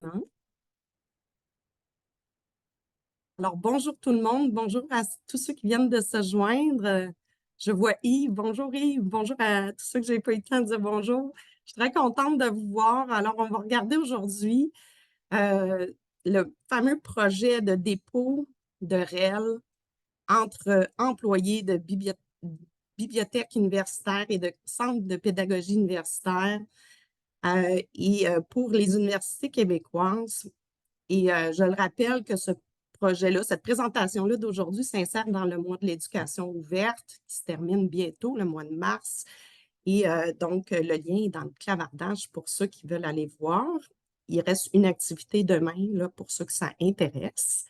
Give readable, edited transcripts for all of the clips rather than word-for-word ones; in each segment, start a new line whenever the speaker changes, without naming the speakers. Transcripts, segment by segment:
Hein? Alors, bonjour tout le monde, bonjour à tous ceux qui viennent de se joindre. Je vois Yves, bonjour à tous ceux que j'ai pas eu le temps de dire bonjour. Je suis très contente de vous voir. Alors, on va regarder aujourd'hui euh, le fameux projet de dépôt de REL entre employés de bibliothèques universitaires et de centres de pédagogie universitaire et pour les universités québécoises. Et je le rappelle que ce projet-là, cette présentation-là d'aujourd'hui s'insère dans le mois de l'éducation ouverte qui se termine bientôt, le mois de mars. Et donc, le lien est dans le clavardage pour ceux qui veulent aller voir. Il reste une activité demain là, pour ceux que ça intéresse.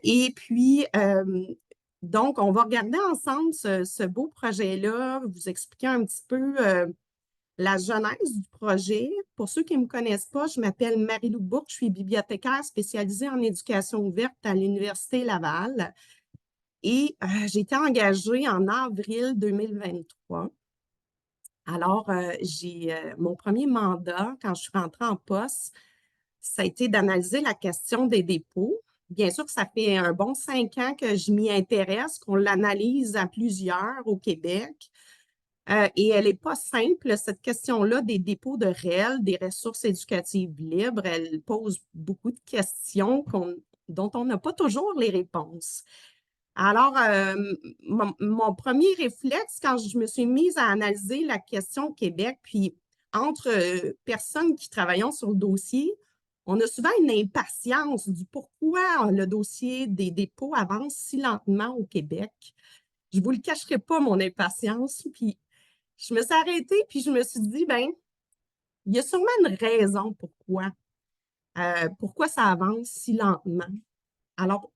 Et puis, donc, on va regarder ensemble ce beau projet-là, vous expliquer un petit peu la genèse du projet. Pour ceux qui ne me connaissent pas, je m'appelle Marie-Lou Bourque, je suis bibliothécaire spécialisée en éducation ouverte à l'Université Laval et j'ai été engagée en avril 2023. Alors, mon premier mandat, quand je suis rentrée en poste, ça a été d'analyser la question des dépôts. Bien sûr que ça fait un bon 5 ans que je m'y intéresse, qu'on l'analyse à plusieurs au Québec. Et elle n'est pas simple, cette question-là des dépôts de REL, des ressources éducatives libres. Elle pose beaucoup de questions dont on n'a pas toujours les réponses. Alors, mon premier réflexe, quand je me suis mise à analyser la question au Québec, puis entre personnes qui travaillons sur le dossier, on a souvent une impatience du pourquoi le dossier des dépôts avance si lentement au Québec. Je ne vous le cacherai pas, mon impatience. Puis je me suis arrêtée, puis je me suis dit, ben, il y a sûrement une raison pourquoi ça avance si lentement. Alors,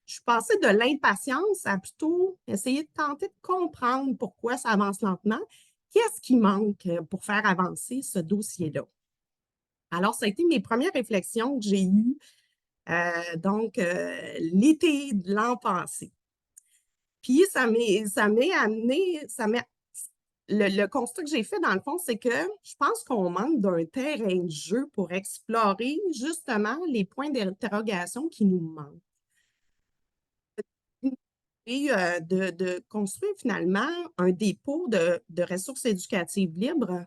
je suis passée de l'impatience à plutôt essayer de tenter de comprendre pourquoi ça avance lentement. Qu'est-ce qui manque pour faire avancer ce dossier-là? Alors, ça a été mes premières réflexions que j'ai eues, l'été de l'an passé. Puis, ça m'est amené, le constat que j'ai fait, dans le fond, c'est que je pense qu'on manque d'un terrain de jeu pour explorer justement les points d'interrogation qui nous manquent. Et de construire finalement un dépôt de ressources éducatives libres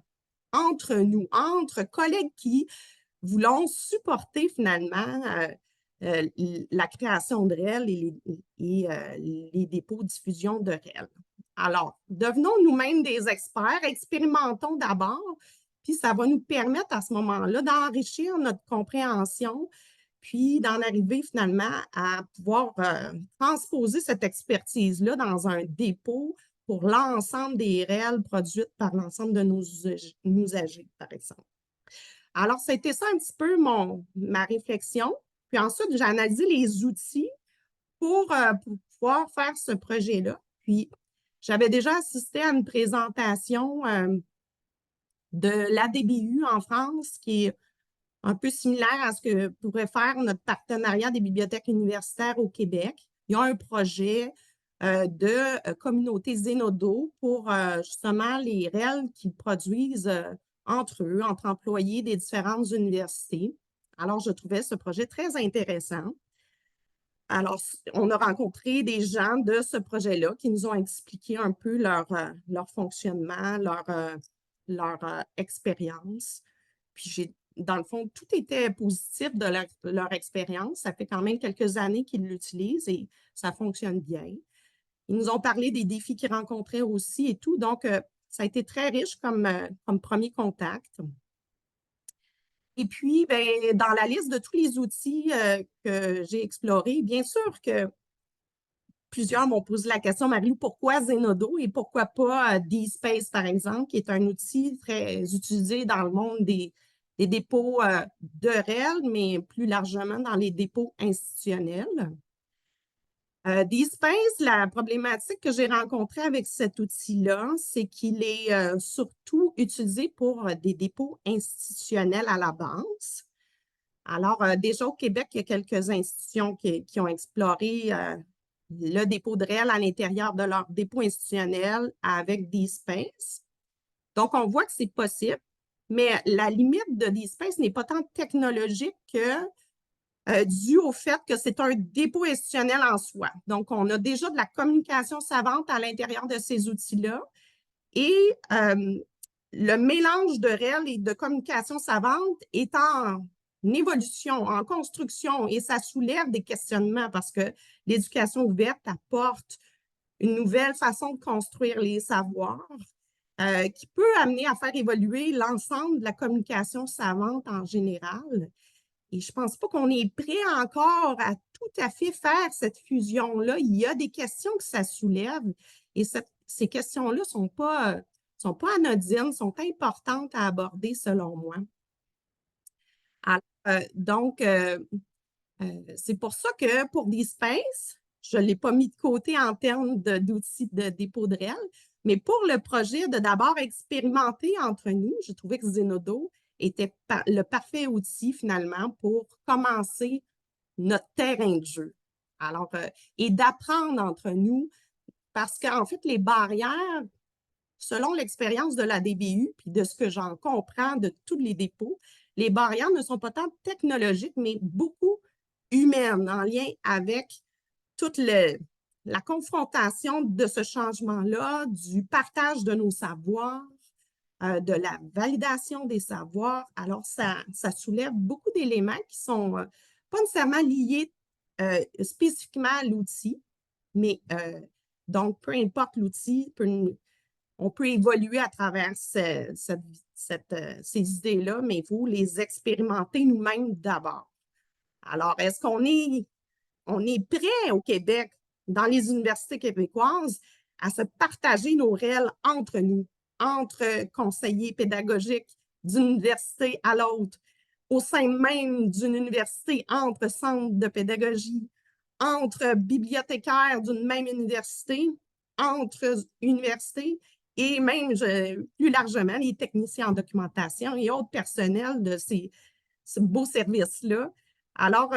entre nous, entre collègues qui voulons supporter finalement la création de REL et les dépôts de diffusion de REL. Alors, devenons nous-mêmes des experts, expérimentons d'abord, puis ça va nous permettre à ce moment-là d'enrichir notre compréhension, puis d'en arriver finalement à pouvoir transposer cette expertise-là dans un dépôt pour l'ensemble des REL produites par l'ensemble de nos usagers, par exemple. Alors, c'était ça un petit peu ma réflexion. Puis ensuite, j'ai analysé les outils pour pouvoir faire ce projet-là. Puis, j'avais déjà assisté à une présentation de l'ADBU en France, qui est un peu similaire à ce que pourrait faire notre partenariat des bibliothèques universitaires au Québec. Il y a un projet de communauté Zenodo pour justement les REL qu'ils produisent entre eux, entre employés des différentes universités. Alors, je trouvais ce projet très intéressant. Alors, on a rencontré des gens de ce projet-là qui nous ont expliqué un peu leur fonctionnement, leur expérience. Puis, dans le fond, tout était positif de leur expérience. Ça fait quand même quelques années qu'ils l'utilisent et ça fonctionne bien. Ils nous ont parlé des défis qu'ils rencontraient aussi et tout. Donc, ça a été très riche comme premier contact. Et puis, ben, dans la liste de tous les outils que j'ai explorés, bien sûr que plusieurs m'ont posé la question, Marie, pourquoi Zenodo et pourquoi pas DSpace, par exemple, qui est un outil très utilisé dans le monde des dépôts de REL, mais plus largement dans les dépôts institutionnels. DSpace, la problématique que j'ai rencontrée avec cet outil-là, c'est qu'il est surtout utilisé pour des dépôts institutionnels à la base. Alors, déjà au Québec, il y a quelques institutions qui ont exploré le dépôt de REL à l'intérieur de leur dépôt institutionnel avec DSpace. Donc, on voit que c'est possible. mais la limite de DSpace n'est pas tant technologique que dû au fait que c'est un dépôt institutionnel en soi. Donc, on a déjà de la communication savante à l'intérieur de ces outils-là. Et le mélange de REL et de communication savante est en évolution, en construction, et ça soulève des questionnements parce que l'éducation ouverte apporte une nouvelle façon de construire les savoirs qui peut amener à faire évoluer l'ensemble de la communication savante en général. Et je ne pense pas qu'on est prêt encore à tout à fait faire cette fusion-là. Il y a des questions que ça soulève et ces questions-là ne sont pas anodines, sont importantes à aborder selon moi. Alors, c'est pour ça que pour DSpace, je ne l'ai pas mis de côté en termes d'outils de dépôt de REL, mais pour le projet de d'abord expérimenter entre nous, j'ai trouvé que Zenodo était le parfait outil finalement pour commencer notre terrain de jeu. Alors, et d'apprendre entre nous, parce qu'en fait, les barrières, selon l'expérience de la DBU, puis de ce que j'en comprends de tous les dépôts, les barrières ne sont pas tant technologiques, mais beaucoup humaines, en lien avec toute la confrontation de ce changement-là, du partage de nos savoirs, de la validation des savoirs. Alors, ça soulève beaucoup d'éléments qui sont pas nécessairement liés spécifiquement à l'outil, mais donc, peu importe l'outil, on peut évoluer à travers ces idées-là, mais il faut les expérimenter nous-mêmes d'abord. Alors, est-ce qu'on est prêt au Québec, dans les universités québécoises, à se partager nos REL entre nous, entre conseillers pédagogiques d'une université à l'autre, au sein même d'une université, entre centres de pédagogie, entre bibliothécaires d'une même université, entre universités et même plus largement les techniciens en documentation et autres personnels de ces beaux services-là. Alors,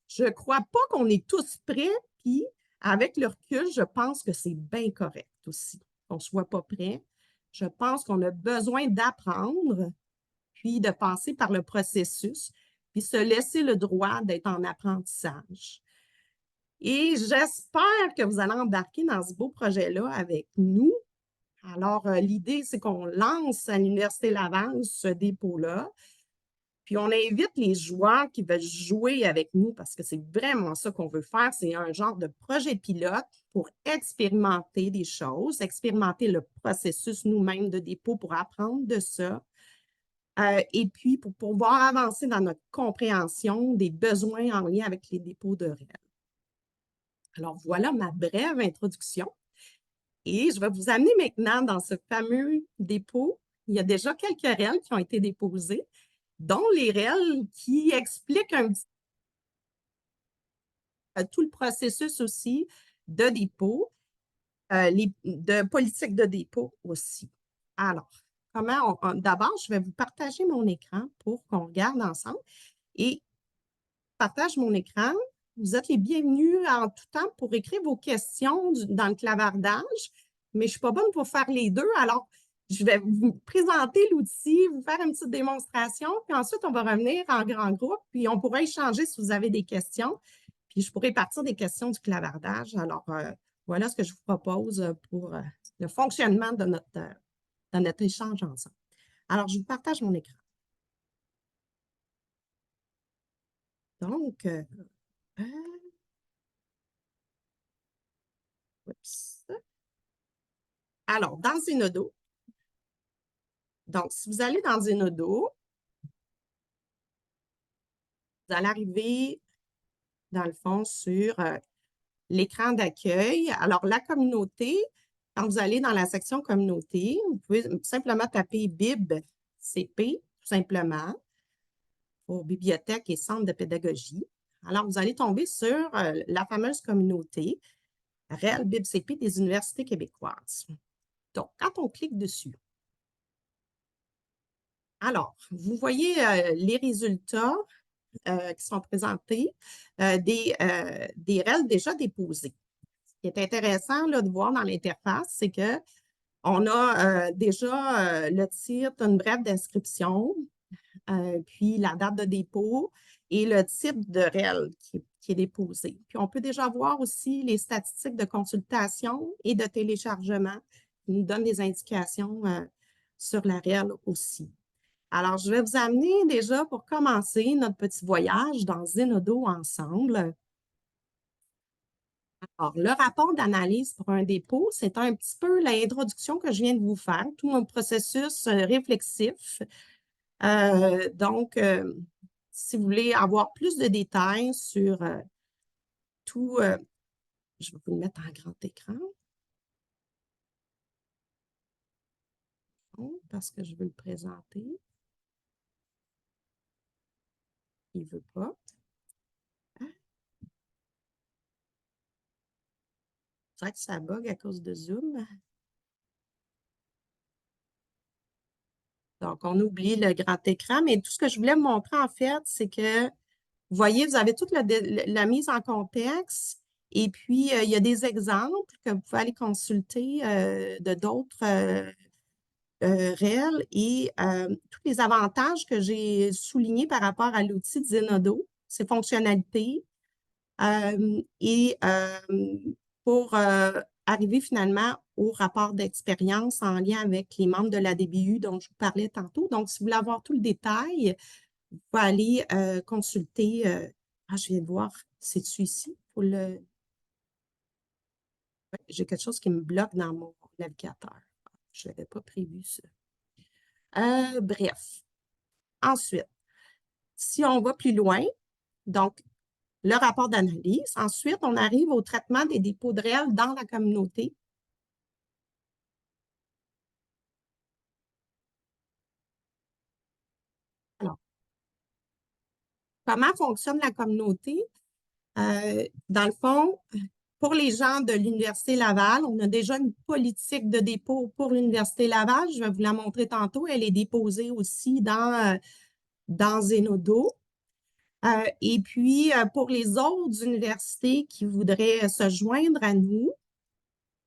je ne crois pas qu'on est tous prêts, puis avec le recul, je pense que c'est bien correct aussi qu'on ne soit pas prêt. Je pense qu'on a besoin d'apprendre, puis de passer par le processus, puis se laisser le droit d'être en apprentissage. Et j'espère que vous allez embarquer dans ce beau projet-là avec nous. Alors, l'idée, c'est qu'on lance à l'Université Laval ce dépôt-là. Puis, on invite les joueurs qui veulent jouer avec nous parce que c'est vraiment ça qu'on veut faire. C'est un genre de projet pilote pour expérimenter des choses, expérimenter le processus nous-mêmes de dépôt pour apprendre de ça. Et puis, pour pouvoir avancer dans notre compréhension des besoins en lien avec les dépôts de REL. Alors, voilà ma brève introduction. Et je vais vous amener maintenant dans ce fameux dépôt. Il y a déjà quelques REL qui ont été déposés, dont les REL qui expliquent un petit peu tout le processus aussi de dépôt, de politique de dépôt aussi. Alors, d'abord, je vais vous partager mon écran pour qu'on regarde ensemble. Et partage mon écran. Vous êtes les bienvenus en tout temps pour écrire vos questions dans le clavardage, mais je ne suis pas bonne pour faire les deux. Alors, je vais vous présenter l'outil, vous faire une petite démonstration, puis ensuite, on va revenir en grand groupe, puis on pourra échanger si vous avez des questions, puis je pourrai partir des questions du clavardage. Alors, voilà ce que je vous propose pour le fonctionnement de notre échange ensemble. Alors, je vous partage mon écran. Donc, alors, dans Zenodo, donc, si vous allez dans Zenodo, vous allez arriver, dans le fond, sur l'écran d'accueil. Alors, la communauté, quand vous allez dans la section communauté, vous pouvez simplement taper BibCP, tout simplement, pour bibliothèque et centre de pédagogie. Alors, vous allez tomber sur la fameuse communauté REL BibCP des universités québécoises. Donc, quand on clique dessus, alors, vous voyez les résultats qui sont présentés des REL déjà déposés. Ce qui est intéressant là, de voir dans l'interface, c'est que On a déjà le titre, une brève d'inscription, puis la date de dépôt et le type de REL qui est déposé. Puis on peut déjà voir aussi les statistiques de consultation et de téléchargement qui nous donnent des indications sur la REL aussi. Alors, je vais vous amener déjà pour commencer notre petit voyage dans Zenodo ensemble. Alors, le rapport d'analyse pour un dépôt, c'est un petit peu l'introduction que je viens de vous faire, tout mon processus réflexif. Donc, si vous voulez avoir plus de détails sur tout, je vais vous le mettre en grand écran parce que je veux le présenter. Il ne veut pas. C'est vrai que ça bug à cause de Zoom. Donc, on oublie le grand écran, mais tout ce que je voulais vous montrer, en fait, c'est que, vous voyez, vous avez toute la mise en contexte et puis il y a des exemples que vous pouvez aller consulter de d'autres réels et tous les avantages que j'ai soulignés par rapport à l'outil de Zenodo, ses fonctionnalités et pour arriver finalement au rapport d'expérience en lien avec les membres de la DBU dont je vous parlais tantôt. Donc, si vous voulez avoir tout le détail, vous pouvez aller consulter. Je viens de voir, c'est-tu ici? J'ai quelque chose qui me bloque dans mon navigateur. Je n'avais pas prévu ça. Bref. Ensuite, si on va plus loin, donc le rapport d'analyse. Ensuite, on arrive au traitement des dépôts de REL dans la communauté. Alors, comment fonctionne la communauté? Dans le fond, pour les gens de l'Université Laval, on a déjà une politique de dépôt pour l'Université Laval. Je vais vous la montrer tantôt. Elle est déposée aussi dans Zenodo. Et puis, pour les autres universités qui voudraient se joindre à nous,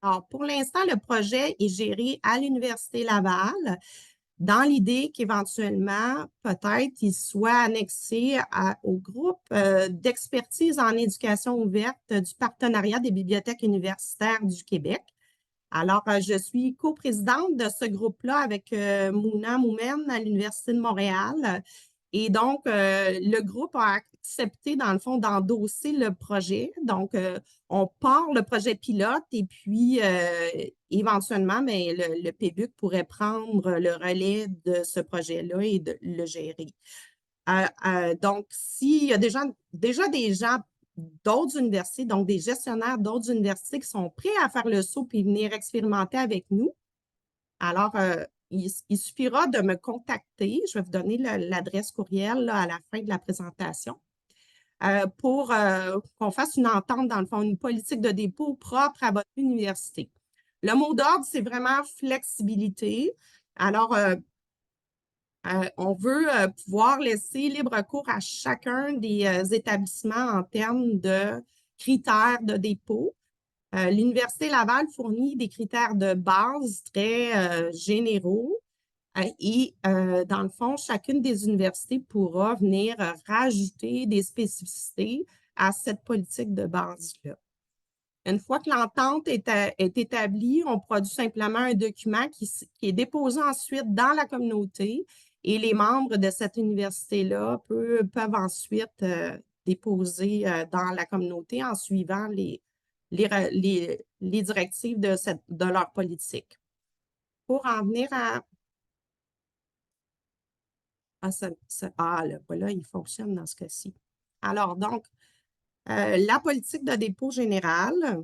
alors pour l'instant, le projet est géré à l'Université Laval dans l'idée qu'éventuellement, peut-être, il soit annexé au groupe d'expertise en éducation ouverte du Partenariat des bibliothèques universitaires du Québec. Alors, je suis coprésidente de ce groupe-là avec Mouna Moumen à l'Université de Montréal. Et donc, le groupe a accepté, dans le fond, d'endosser le projet. Donc, on part le projet pilote et puis, éventuellement, mais le PBUC pourrait prendre le relais de ce projet-là et de le gérer. Donc, s'il y a déjà des gens d'autres universités, donc des gestionnaires d'autres universités qui sont prêts à faire le saut et venir expérimenter avec nous, alors, il suffira de me contacter. Je vais vous donner l'adresse courriel là, à la fin de la présentation pour qu'on fasse une entente, dans le fond, une politique de dépôt propre à votre université. Le mot d'ordre, c'est vraiment flexibilité. Alors, on veut pouvoir laisser libre cours à chacun des établissements en termes de critères de dépôt. L'Université Laval fournit des critères de base très généraux et dans le fond, chacune des universités pourra venir rajouter des spécificités à cette politique de base-là. Une fois que l'entente est établie, on produit simplement un document qui est déposé ensuite dans la communauté et les membres de cette université-là peuvent ensuite déposer dans la communauté en suivant les directives de leur politique. Pour en venir à... voilà, il fonctionne dans ce cas-ci. Alors, donc, la politique de dépôt générale,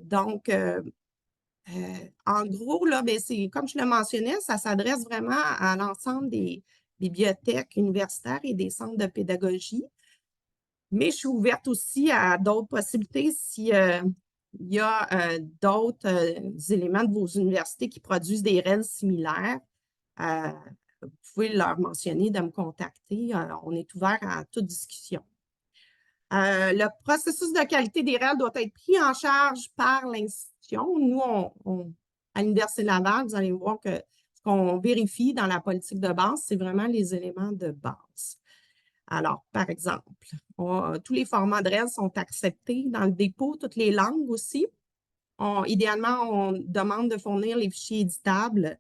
donc, en gros, là, ben, comme je le mentionnais, ça s'adresse vraiment à l'ensemble des bibliothèques universitaires et des centres de pédagogie. Mais je suis ouverte aussi à d'autres possibilités si il y a d'autres éléments de vos universités qui produisent des REL similaires. Vous pouvez leur mentionner de me contacter. On est ouvert à toute discussion. Le processus de qualité des REL doit être pris en charge par l'institution. Nous, à l'Université Laval, vous allez voir que ce qu'on vérifie dans la politique de base, c'est vraiment les éléments de base. Alors, par exemple, tous les formats de REL sont acceptés dans le dépôt, toutes les langues aussi. Idéalement, on demande de fournir les fichiers éditables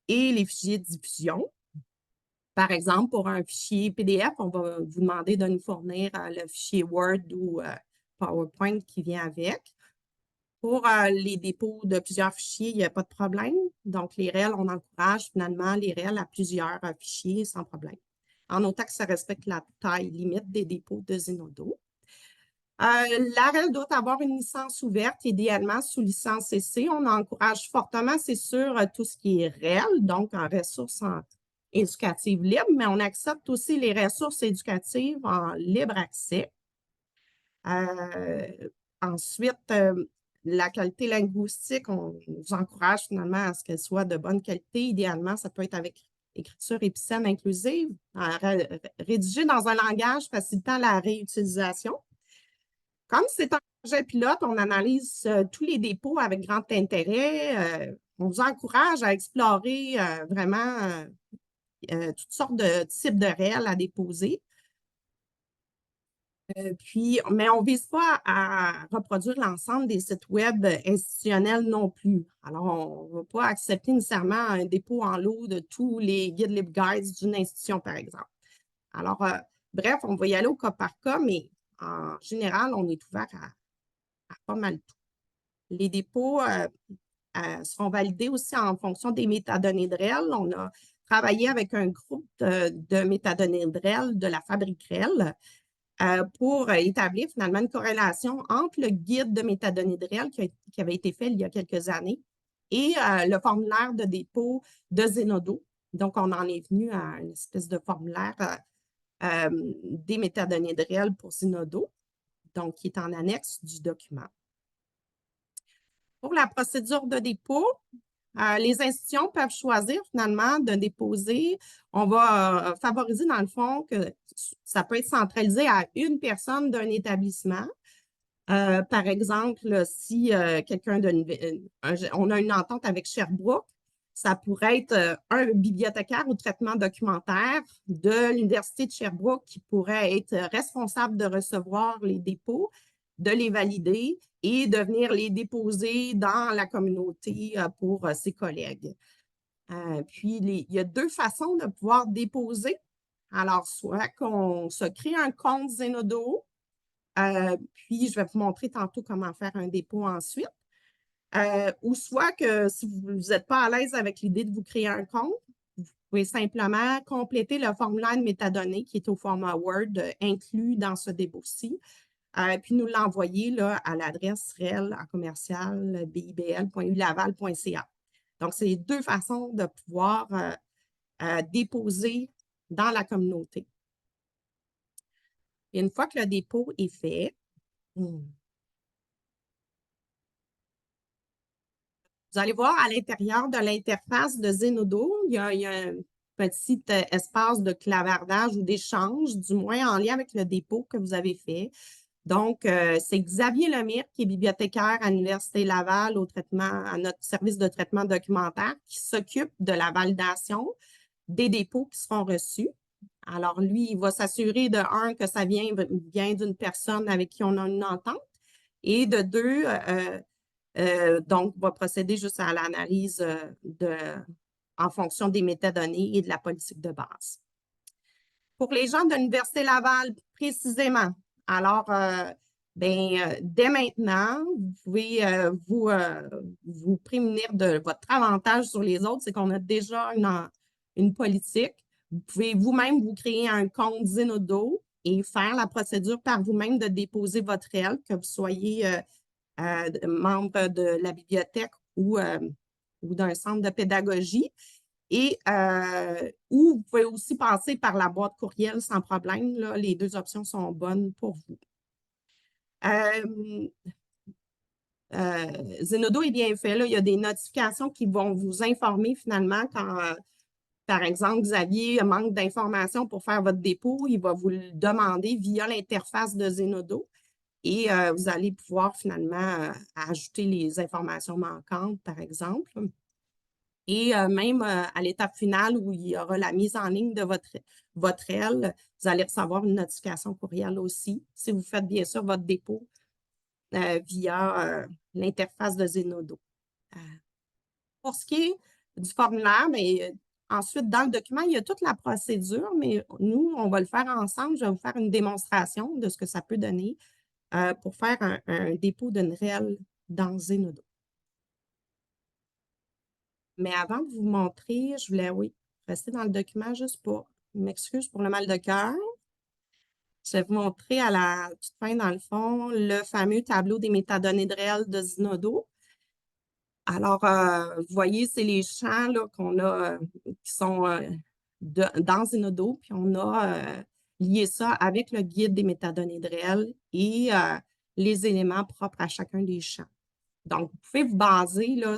et les fichiers de diffusion. Par exemple, pour un fichier PDF, on va vous demander de nous fournir le fichier Word ou PowerPoint qui vient avec. Pour les dépôts de plusieurs fichiers, il n'y a pas de problème. Donc, les REL, on encourage finalement les REL à plusieurs fichiers sans problème, en autant que ça respecte la taille limite des dépôts de Zenodo. La REL doit avoir une licence ouverte, idéalement sous licence CC. On encourage fortement, c'est sûr, tout ce qui est REL, donc en ressources éducatives libres, mais on accepte aussi les ressources éducatives en libre accès. Ensuite, la qualité linguistique, on vous encourage finalement à ce qu'elle soit de bonne qualité. Idéalement, ça peut être avec écriture épicène inclusive, rédigée dans un langage facilitant la réutilisation. Comme c'est un projet pilote, on analyse tous les dépôts avec grand intérêt. On vous encourage à explorer vraiment toutes sortes de types de REL à déposer. Mais on ne vise pas à reproduire l'ensemble des sites web institutionnels non plus. Alors, on ne va pas accepter nécessairement un dépôt en lot de tous les guides LibGuides d'une institution, par exemple. Alors, bref, on va y aller au cas par cas, mais en général, on est ouvert à pas mal tout. Les dépôts seront validés aussi en fonction des métadonnées de REL. On a travaillé avec un groupe de métadonnées de REL de la Fabrique REL pour établir finalement une corrélation entre le guide de métadonnées de REL qui avait été fait il y a quelques années et le formulaire de dépôt de Zenodo. Donc, on en est venu à une espèce de formulaire des métadonnées de REL pour Zenodo, donc qui est en annexe du document. Pour la procédure de dépôt, les institutions peuvent choisir finalement de déposer. On va favoriser dans le fond que ça peut être centralisé à une personne d'un établissement. Par exemple, si on a une entente avec Sherbrooke, ça pourrait être un bibliothécaire au traitement documentaire de l'Université de Sherbrooke qui pourrait être responsable de recevoir les dépôts, de les valider et de venir les déposer dans la communauté pour ses collègues. Puis, il y a deux façons de pouvoir déposer. Alors, soit qu'on se crée un compte Zenodo, puis je vais vous montrer tantôt comment faire un dépôt ensuite. Ou soit que si vous n'êtes pas à l'aise avec l'idée de vous créer un compte, vous pouvez simplement compléter le formulaire de métadonnées qui est au format Word inclus dans ce dépôt-ci. Puis nous l'envoyer à l'adresse rel@bibl.ulaval.ca. Donc, c'est deux façons de pouvoir déposer dans la communauté. Et une fois que le dépôt est fait, vous allez voir à l'intérieur de l'interface de Zenodo, il y a un petit espace de clavardage ou d'échange, du moins en lien avec le dépôt que vous avez fait. Donc, c'est Xavier Lemire, qui est bibliothécaire à l'Université Laval à notre service de traitement documentaire, qui s'occupe de la validation des dépôts qui seront reçus. Alors, lui, il va s'assurer de un, que ça vient d'une personne avec qui on a une entente, et de deux, donc, va procéder juste à l'analyse en fonction des métadonnées et de la politique de base. Pour les gens de l'Université Laval, précisément, alors, dès maintenant, vous pouvez vous prémunir de votre avantage sur les autres, c'est qu'on a déjà une politique. Vous pouvez vous-même vous créer un compte Zenodo et faire la procédure par vous-même de déposer votre REL, que vous soyez membre de la bibliothèque ou d'un centre de pédagogie. Et ou vous pouvez aussi passer par la boîte courriel sans problème. Là, les deux options sont bonnes pour vous. Zenodo est bien fait. Là. Il y a des notifications qui vont vous informer finalement quand, par exemple, Xavier manque d'informations pour faire votre dépôt. Il va vous le demander via l'interface de Zenodo. Et vous allez pouvoir finalement ajouter les informations manquantes, par exemple. Et même à l'étape finale où il y aura la mise en ligne de votre aile, vous allez recevoir une notification courriel aussi, si vous faites bien sûr votre dépôt via l'interface de Zenodo. Pour ce qui est du formulaire, mais ensuite, dans le document, il y a toute la procédure, mais nous, on va le faire ensemble. Je vais vous faire une démonstration de ce que ça peut donner pour faire un dépôt d'une REL dans Zenodo. Mais avant de vous montrer, je voulais, oui, rester dans le document juste pour m'excuse pour le mal de cœur. Je vais vous montrer à la toute fin, dans le fond, le fameux tableau des métadonnées de REL de Zenodo. Alors, vous voyez, c'est les champs qu'on a qui sont dans Zenodo, puis on a lié ça avec le guide des métadonnées de REL et les éléments propres à chacun des champs. Donc, vous pouvez vous baser là,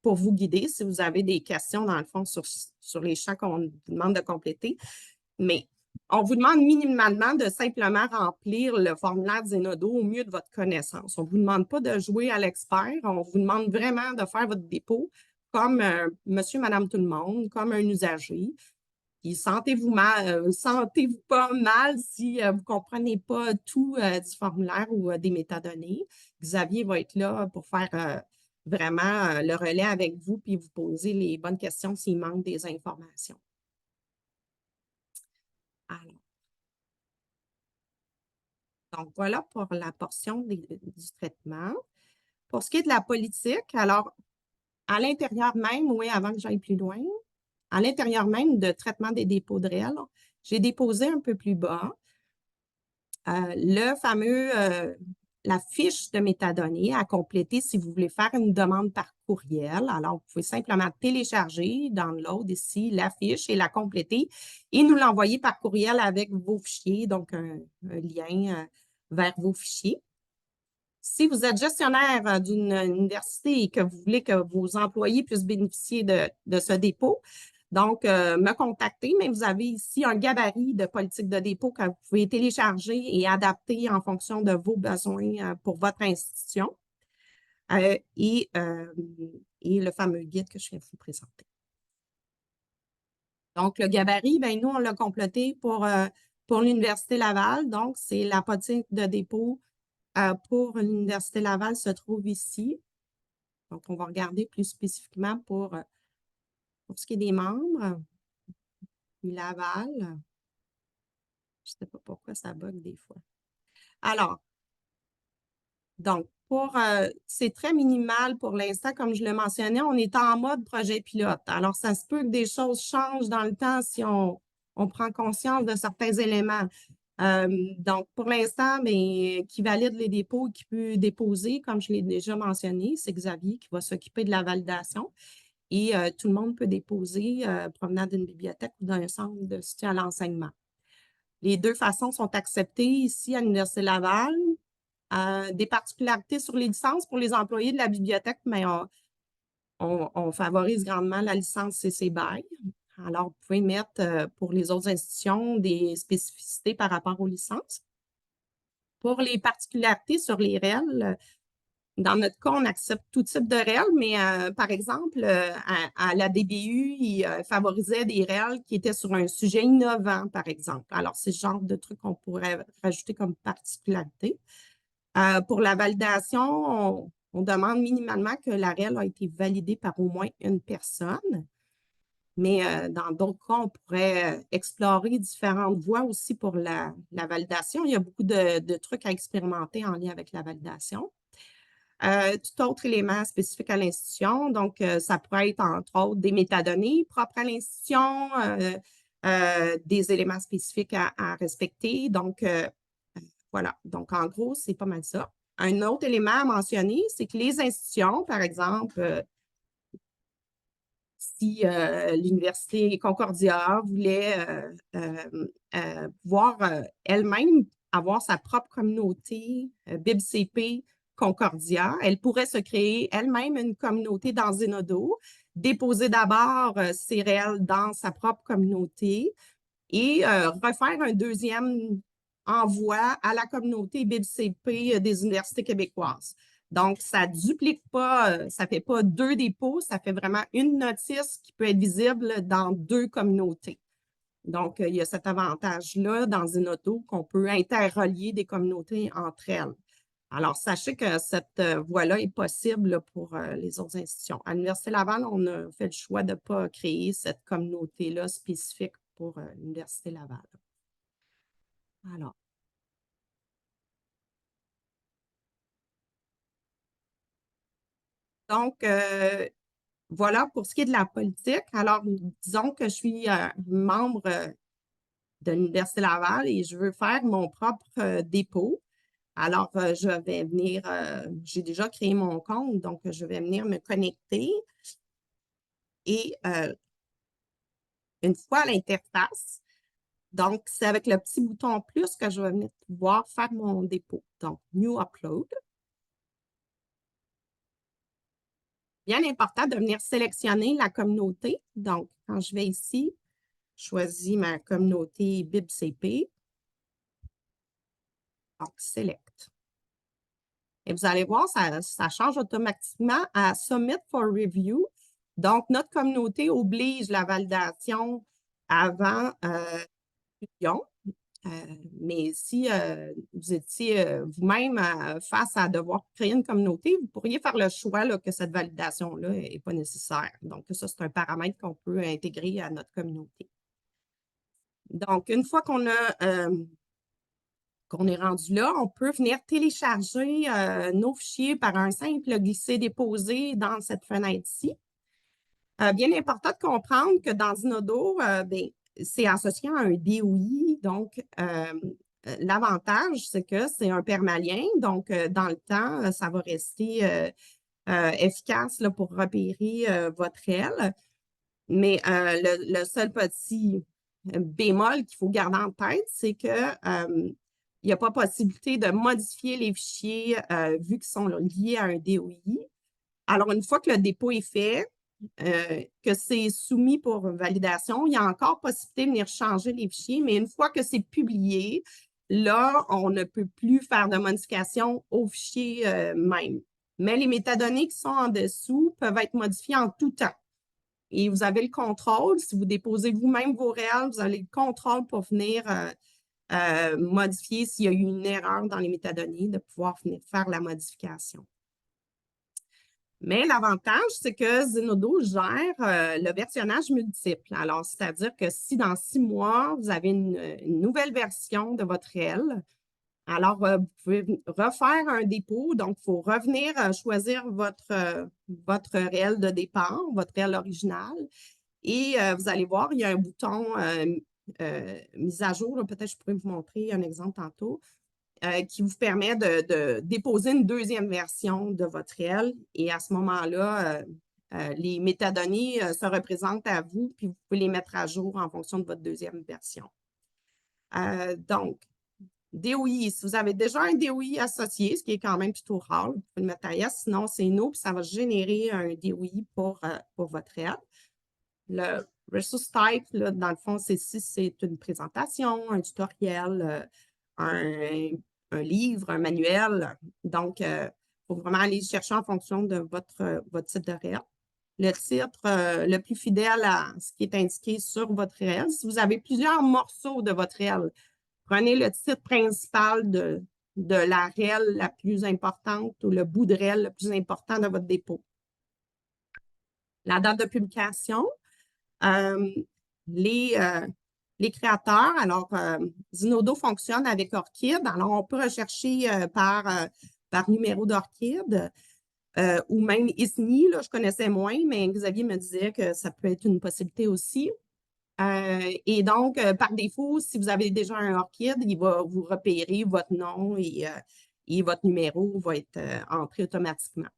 pour vous guider si vous avez des questions, dans le fond, sur les champs qu'on vous demande de compléter. Mais on vous demande minimalement de simplement remplir le formulaire Zenodo au mieux de votre connaissance. On ne vous demande pas de jouer à l'expert. On vous demande vraiment de faire votre dépôt comme monsieur, madame, tout le monde, comme un usager. Puis sentez-vous pas mal si vous ne comprenez pas tout du formulaire ou des métadonnées. Xavier va être là pour faire vraiment le relais avec vous puis vous poser les bonnes questions s'il manque des informations. Alors, donc, voilà pour la portion du traitement. Pour ce qui est de la politique, alors, à l'intérieur même, oui, avant que j'aille plus loin, à l'intérieur même de traitement des dépôts de REL, j'ai déposé un peu plus bas la fiche de métadonnées à compléter si vous voulez faire une demande par courriel. Alors, vous pouvez simplement télécharger, download ici la fiche et la compléter et nous l'envoyer par courriel avec vos fichiers, donc un lien vers vos fichiers. Si vous êtes gestionnaire d'une université et que vous voulez que vos employés puissent bénéficier de ce dépôt, donc me contacter, mais vous avez ici un gabarit de politique de dépôt que vous pouvez télécharger et adapter en fonction de vos besoins pour votre institution et le fameux guide que je viens de vous présenter. Donc, le gabarit, bien, nous, on l'a complété pour l'Université Laval. Donc, c'est la politique de dépôt pour l'Université Laval se trouve ici. Donc, on va regarder plus spécifiquement pour ce qui est des membres. Puis Laval. Je ne sais pas pourquoi ça bug des fois. Alors, donc, c'est très minimal pour l'instant. Comme je le mentionnais, on est en mode projet pilote. Alors, ça se peut que des choses changent dans le temps si on prend conscience de certains éléments. Donc, pour l'instant, qui valide les dépôts, qui peut déposer, comme je l'ai déjà mentionné, c'est Xavier qui va s'occuper de la validation. Et tout le monde peut déposer provenant d'une bibliothèque ou d'un centre de soutien à l'enseignement. Les deux façons sont acceptées ici à l'Université Laval. Des particularités sur les licences pour les employés de la bibliothèque, mais on favorise grandement la licence CC BY. Alors, vous pouvez mettre pour les autres institutions des spécificités par rapport aux licences. Pour les particularités sur les REL, dans notre cas, on accepte tout type de REL, mais par exemple, à la DBU, ils favorisaient des REL qui étaient sur un sujet innovant, par exemple. Alors, c'est ce genre de truc qu'on pourrait rajouter comme particularité. Pour la validation, on demande minimalement que la REL a été validée par au moins une personne. Mais dans d'autres cas, on pourrait explorer différentes voies aussi pour la validation. Il y a beaucoup de trucs à expérimenter en lien avec la validation. Tout autre élément spécifique à l'institution, donc ça pourrait être entre autres des métadonnées propres à l'institution, des éléments spécifiques à respecter. Donc, voilà. Donc, en gros, c'est pas mal ça. Un autre élément à mentionner, c'est que les institutions, par exemple, si l'Université Concordia voulait pouvoir elle-même avoir sa propre communauté BibCP Concordia, elle pourrait se créer elle-même une communauté dans Zenodo, déposer d'abord ses REL dans sa propre communauté et refaire un deuxième envoie à la communauté BIBCP des universités québécoises. Donc, ça ne duplique pas, ça ne fait pas 2 dépôts, ça fait vraiment une notice qui peut être visible dans 2 communautés. Donc, il y a cet avantage-là dans Zenodo qu'on peut interrelier des communautés entre elles. Alors, sachez que cette voie-là est possible pour les autres institutions. À l'Université Laval, on a fait le choix de ne pas créer cette communauté-là spécifique pour l'Université Laval. Alors. Donc, voilà pour ce qui est de la politique. Alors, disons que je suis membre de l'Université Laval et je veux faire mon propre dépôt. Alors, je vais venir, j'ai déjà créé mon compte, donc je vais venir me connecter et une fois à l'interface, donc c'est avec le petit bouton plus que je vais venir pouvoir faire mon dépôt. Donc, New Upload. Bien important de venir sélectionner la communauté. Donc, quand je vais ici, je choisis ma communauté BIBCP. Donc, Select. Et vous allez voir, ça change automatiquement à Submit for Review. Donc, notre communauté oblige la validation avant Lyon. Mais si vous étiez vous-même face à devoir créer une communauté, vous pourriez faire le choix là, que cette validation-là n'est pas nécessaire. Donc, ça, c'est un paramètre qu'on peut intégrer à notre communauté. Donc, une fois qu'on est rendu là, on peut venir télécharger nos fichiers par un simple glisser-déposer dans cette fenêtre-ci. Bien important de comprendre que dans Zenodo, c'est associé à un DOI. Donc, l'avantage, c'est que c'est un permalien. Donc, dans le temps, ça va rester efficace là, pour repérer votre REL. Mais le seul petit bémol qu'il faut garder en tête, c'est que il n'y a pas possibilité de modifier les fichiers vu qu'ils sont liés à un DOI. Alors, une fois que le dépôt est fait, que c'est soumis pour validation, il y a encore possibilité de venir changer les fichiers, mais une fois que c'est publié, là, on ne peut plus faire de modification au fichier même. Mais les métadonnées qui sont en dessous peuvent être modifiées en tout temps. Et vous avez le contrôle. Si vous déposez vous-même vos réels, vous avez le contrôle pour venir modifier s'il y a eu une erreur dans les métadonnées, de pouvoir venir faire la modification. Mais l'avantage, c'est que Zenodo gère le versionnage multiple. Alors, c'est-à-dire que si dans 6 mois, vous avez une nouvelle version de votre REL, alors vous pouvez refaire un dépôt. Donc, il faut revenir choisir votre REL de départ, votre REL original. Et vous allez voir, il y a un bouton mise à jour. Peut-être je pourrais vous montrer un exemple tantôt. Qui vous permet de déposer une deuxième version de votre REL. Et à ce moment-là, les métadonnées se représentent à vous, puis vous pouvez les mettre à jour en fonction de votre deuxième version. Donc, DOI, si vous avez déjà un DOI associé, ce qui est quand même plutôt rare, vous pouvez le mettre à yes, sinon c'est no, puis ça va générer un DOI pour votre REL. Le resource type, là, dans le fond, c'est si c'est une présentation, un tutoriel, un livre, un manuel. Donc, il faut vraiment aller chercher en fonction de votre type de REL. Le titre le plus fidèle à ce qui est indiqué sur votre REL. Si vous avez plusieurs morceaux de votre REL, prenez le titre principal de la REL la plus importante ou le bout de REL le plus important de votre dépôt. La date de publication. Les créateurs, alors Zenodo fonctionne avec ORCID, alors on peut rechercher par numéro d'ORCID ou même ISNI, là, je connaissais moins, mais Xavier me disait que ça peut être une possibilité aussi. Et donc, par défaut, si vous avez déjà un ORCID, il va vous repérer votre nom et votre numéro va être entré automatiquement.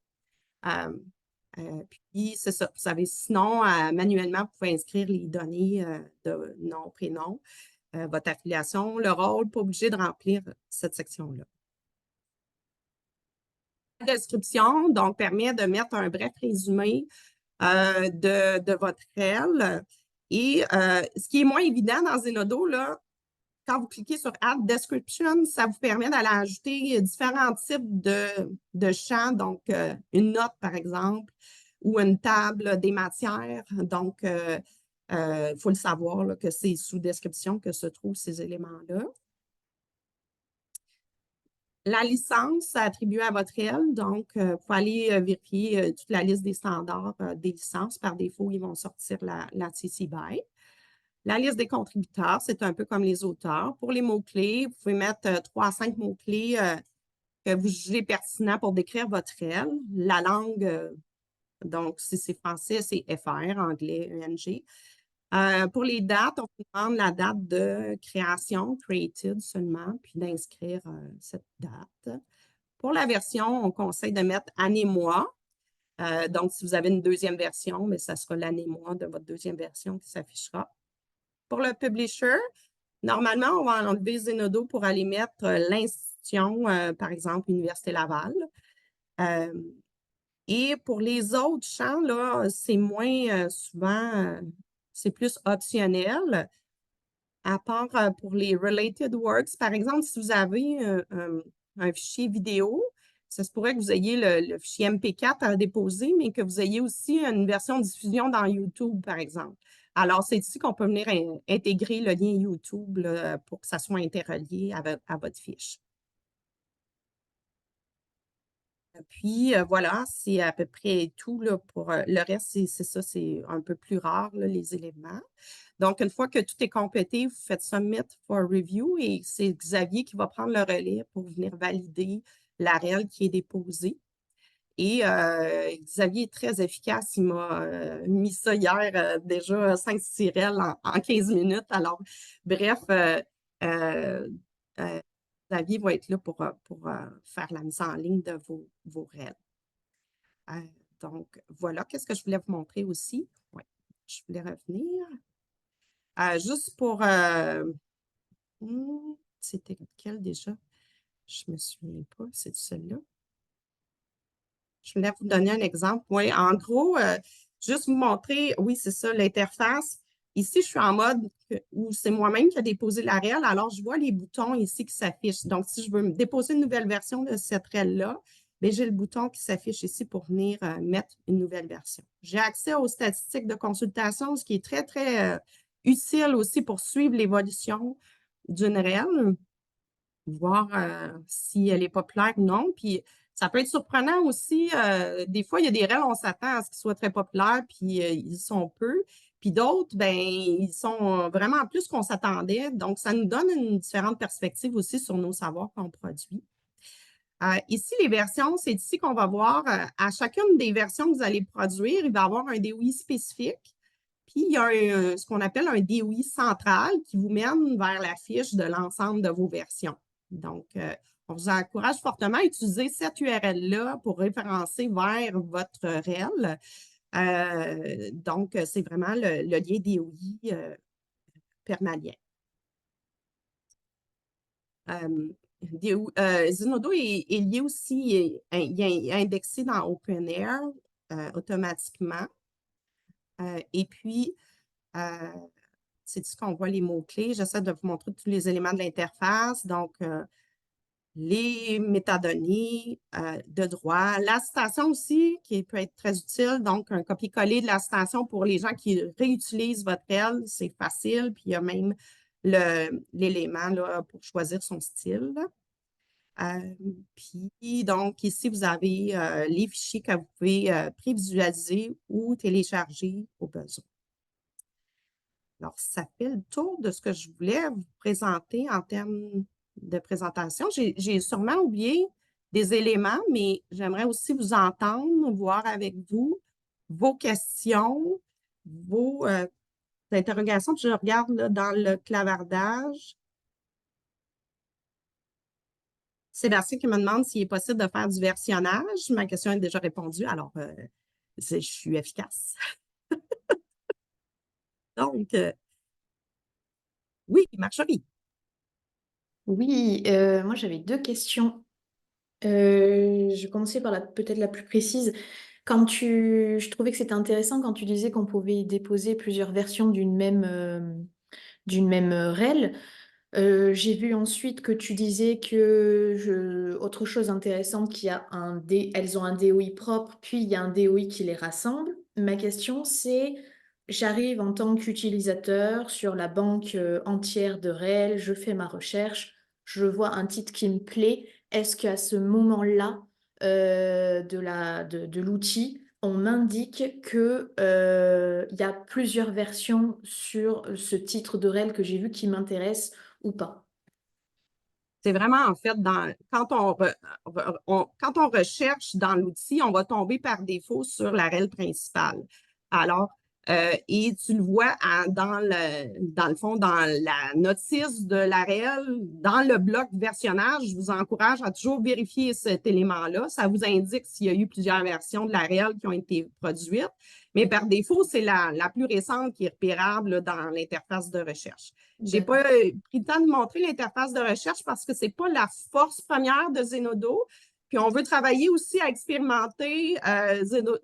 Puis, c'est ça. Vous savez, sinon, manuellement, vous pouvez inscrire les données de nom, prénom, votre affiliation, le rôle, pas obligé de remplir cette section-là. La description, donc, permet de mettre un bref résumé de votre REL. Et ce qui est moins évident dans Zenodo, là, quand vous cliquez sur Add Description, ça vous permet d'aller ajouter différents types de champs, donc une note, par exemple, ou une table des matières. Donc, il faut le savoir là, que c'est sous description que se trouvent ces éléments-là. La licence attribuée à votre aile, donc, vous pouvez aller vérifier toute la liste des standards des licences. Par défaut, ils vont sortir la CC BY. La liste des contributeurs, c'est un peu comme les auteurs. Pour les mots-clés, vous pouvez mettre 3 à 5 mots-clés que vous jugez pertinents pour décrire votre aile. La langue, donc, si c'est français, c'est FR, anglais, ENG. Pour les dates, on peut prendre la date de création, created seulement, puis d'inscrire cette date. Pour la version, on conseille de mettre année-mois. Donc, si vous avez une deuxième version, mais ça sera l'année-mois de votre deuxième version qui s'affichera. Pour le publisher, normalement, on va enlever Zenodo pour aller mettre l'institution, par exemple, Université Laval. Et pour les autres champs, là, c'est moins souvent, c'est plus optionnel. À part pour les related works, par exemple, si vous avez un fichier vidéo, ça se pourrait que vous ayez le fichier MP4 à déposer, mais que vous ayez aussi une version de diffusion dans YouTube, par exemple. Alors, c'est ici qu'on peut venir intégrer le lien YouTube là, pour que ça soit interrelié à votre fiche. Puis, voilà, c'est à peu près tout là, pour le reste, c'est ça, c'est un peu plus rare, là, les éléments. Donc, une fois que tout est complété, vous faites Submit for Review et c'est Xavier qui va prendre le relais pour venir valider la REL qui est déposée. Et Xavier est très efficace. Il m'a mis ça hier, déjà 5-6 REL en 15 minutes. Alors, bref, euh, euh, Xavier va être là pour faire la mise en ligne de vos REL. Donc, voilà, qu'est-ce que je voulais vous montrer aussi? Oui, je voulais revenir. Juste pour... c'était lequel déjà? Je ne me souviens pas. C'est celui-là. Je voulais vous donner un exemple. Oui, en gros, juste vous montrer, oui, c'est ça, l'interface. Ici, je suis en mode où c'est moi-même qui ai déposé la REL, alors je vois les boutons ici qui s'affichent. Donc, si je veux me déposer une nouvelle version de cette REL-là, ben, j'ai le bouton qui s'affiche ici pour venir mettre une nouvelle version. J'ai accès aux statistiques de consultation, ce qui est très, très utile aussi pour suivre l'évolution d'une REL, voir si elle est populaire ou non. Puis, ça peut être surprenant aussi. Des fois, il y a des règles, on s'attend à ce qu'ils soient très populaires, puis ils sont peu. Puis d'autres, ben, ils sont vraiment plus qu'on s'attendait. Donc, ça nous donne une différente perspective aussi sur nos savoirs qu'on produit. Ici, les versions, c'est ici qu'on va voir à chacune des versions que vous allez produire, il va y avoir un DOI spécifique. Puis, il y a ce qu'on appelle un DOI central qui vous mène vers la fiche de l'ensemble de vos versions. Donc, on vous encourage fortement à utiliser cette URL-là pour référencer vers votre REL. Donc, c'est vraiment le lien DOI permanent. Zenodo est lié aussi, il est indexé dans OpenAir automatiquement. Et puis, c'est ici qu'on voit les mots-clés. J'essaie de vous montrer tous les éléments de l'interface. Donc, les métadonnées de droit. La citation aussi, qui peut être très utile. Donc, un copier-coller de la citation pour les gens qui réutilisent votre REL, c'est facile. Puis, il y a même l'élément pour choisir son style. Puis, donc, ici, vous avez les fichiers que vous pouvez prévisualiser ou télécharger au besoin. Alors, ça fait le tour de ce que je voulais vous présenter en termes de présentation. J'ai sûrement oublié des éléments, mais j'aimerais aussi vous entendre, voir avec vous vos questions, vos interrogations. Puis je regarde là, dans le clavardage. Sébastien qui me demande s'il est possible de faire du versionnage. Ma question est déjà répondue, alors je suis efficace. Donc, oui, Marjorie.
Oui, moi j'avais deux questions. Je commençais par peut-être la plus précise. Je trouvais que c'était intéressant quand tu disais qu'on pouvait déposer plusieurs versions d'une même REL. J'ai vu ensuite que tu disais que autre chose intéressante, elles ont un DOI propre, puis il y a un DOI qui les rassemble. Ma question, c'est, j'arrive en tant qu'utilisateur sur la banque entière de réel, je fais ma recherche, je vois un titre qui me plaît. Est-ce qu'à ce moment-là de l'outil, on m'indique que il y a plusieurs versions sur ce titre de réel que j'ai vu qui m'intéresse ou pas?
C'est vraiment, en fait, quand on recherche dans l'outil, on va tomber par défaut sur la règle principale. Alors, et tu le vois dans le fond, dans la notice de la REL, dans le bloc versionnage, je vous encourage à toujours vérifier cet élément-là. Ça vous indique s'il y a eu plusieurs versions de la REL qui ont été produites, mais par défaut, c'est la plus récente qui est repérable là, dans l'interface de recherche. J'ai
D'accord.
pas pris le temps de montrer l'interface de recherche parce que c'est pas la force première de Zenodo. Puis on veut travailler aussi à expérimenter.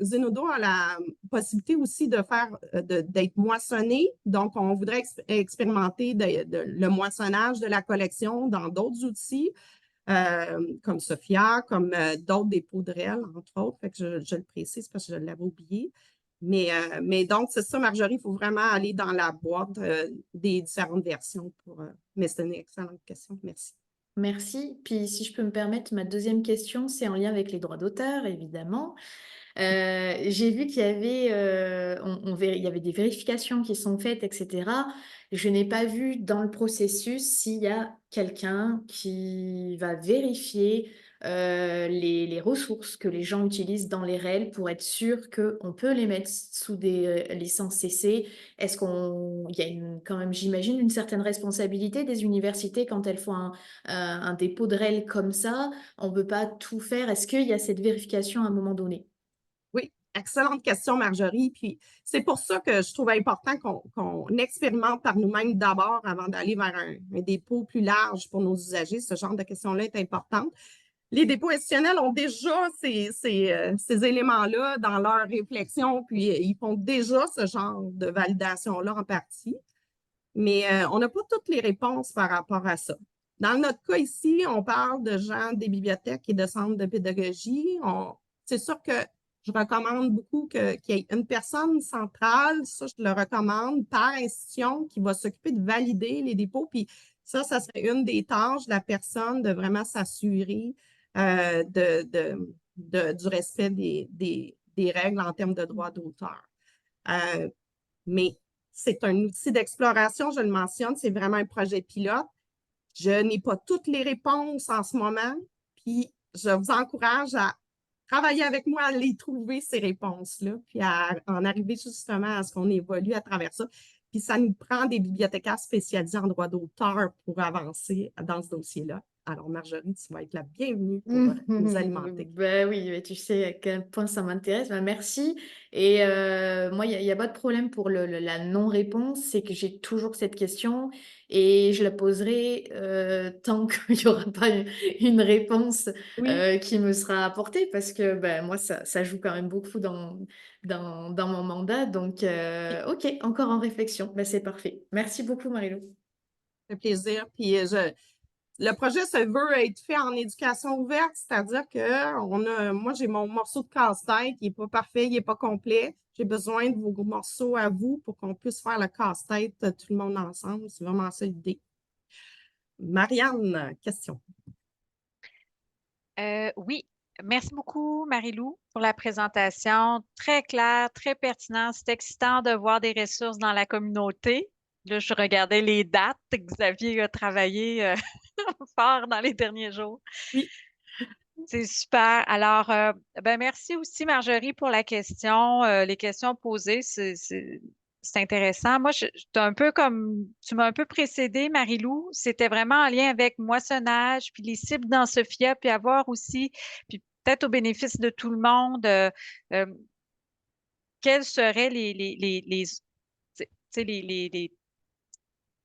Zenodo a la possibilité aussi de faire d'être moissonné. Donc, on voudrait expérimenter le moissonnage de la collection dans d'autres outils, comme Sophia, comme d'autres dépôts de REL, entre autres. Fait que je le précise parce que je l'avais oublié. Mais donc, c'est ça, Marjorie, il faut vraiment aller dans la boîte des différentes versions mais c'est une excellente question. Merci.
Merci. Puis, si je peux me permettre, ma deuxième question, c'est en lien avec les droits d'auteur, évidemment. J'ai vu qu'il y avait, il y avait des vérifications qui sont faites, etc. Je n'ai pas vu dans le processus s'il y a quelqu'un qui va vérifier les ressources que les gens utilisent dans les réels pour être sûr qu'on peut les mettre sous des licences CC. Il y a quand même, j'imagine, une certaine responsabilité des universités quand elles font un dépôt de réel comme ça. On ne peut pas tout faire. Est-ce qu'il y a cette vérification à un moment donné?
Oui, excellente question, Marjorie. Puis c'est pour ça que je trouve important qu'on expérimente par nous-mêmes d'abord avant d'aller vers un dépôt plus large pour nos usagers. Ce genre de questions-là est importante. Les dépôts institutionnels ont déjà ces éléments-là dans leur réflexion, puis ils font déjà ce genre de validation-là en partie. Mais on n'a pas toutes les réponses par rapport à ça. Dans notre cas ici, on parle de gens des bibliothèques et de centres de pédagogie. C'est sûr que je recommande beaucoup qu'il y ait une personne centrale, ça je le recommande, par institution qui va s'occuper de valider les dépôts. Puis ça serait une des tâches de la personne de vraiment s'assurer du respect des règles en termes de droit d'auteur. Euh, mais c'est un outil d'exploration, je le mentionne, c'est vraiment un projet pilote. Je n'ai pas toutes les réponses en ce moment, puis je vous encourage à travailler avec moi à les trouver, ces réponses-là, puis à en arriver justement à ce qu'on évolue à travers ça. Puis ça nous prend des bibliothécaires spécialisés en droit d'auteur pour avancer dans ce dossier-là. Alors, Marjorie, tu vas être la bienvenue pour nous alimenter.
Ben oui, mais tu sais à quel point ça m'intéresse. Ben merci. Et moi, il y a pas de problème pour la non-réponse. C'est que j'ai toujours cette question et je la poserai tant qu'il n'y aura pas une réponse
Oui,
qui me sera apportée parce que ben, moi, ça joue quand même beaucoup dans mon mandat. Donc, OK, encore en réflexion. Ben, c'est parfait. Merci beaucoup, Marilou.
ça fait plaisir. Puis le projet se veut être fait en éducation ouverte, c'est-à-dire que moi, j'ai mon morceau de casse-tête, il n'est pas parfait, il n'est pas complet. J'ai besoin de vos morceaux à vous pour qu'on puisse faire le casse-tête tout le monde ensemble. C'est vraiment ça l'idée. Marianne, question.
Oui, merci beaucoup, Marie-Lou, pour la présentation. Très claire, très pertinente. C'est excitant de voir des ressources dans la communauté. Là, je regardais les dates. Xavier a travaillé fort dans les derniers jours.
Oui,
C'est super. Alors, ben merci aussi, Marjorie, pour la question, les questions posées. C'est intéressant. Moi, t'as un peu comme tu m'as un peu précédé, Marie-Lou. C'était vraiment en lien avec moissonnage, puis les cibles dans Sophia, puis avoir aussi, puis peut-être au bénéfice de tout le monde, euh, quels seraient tu sais,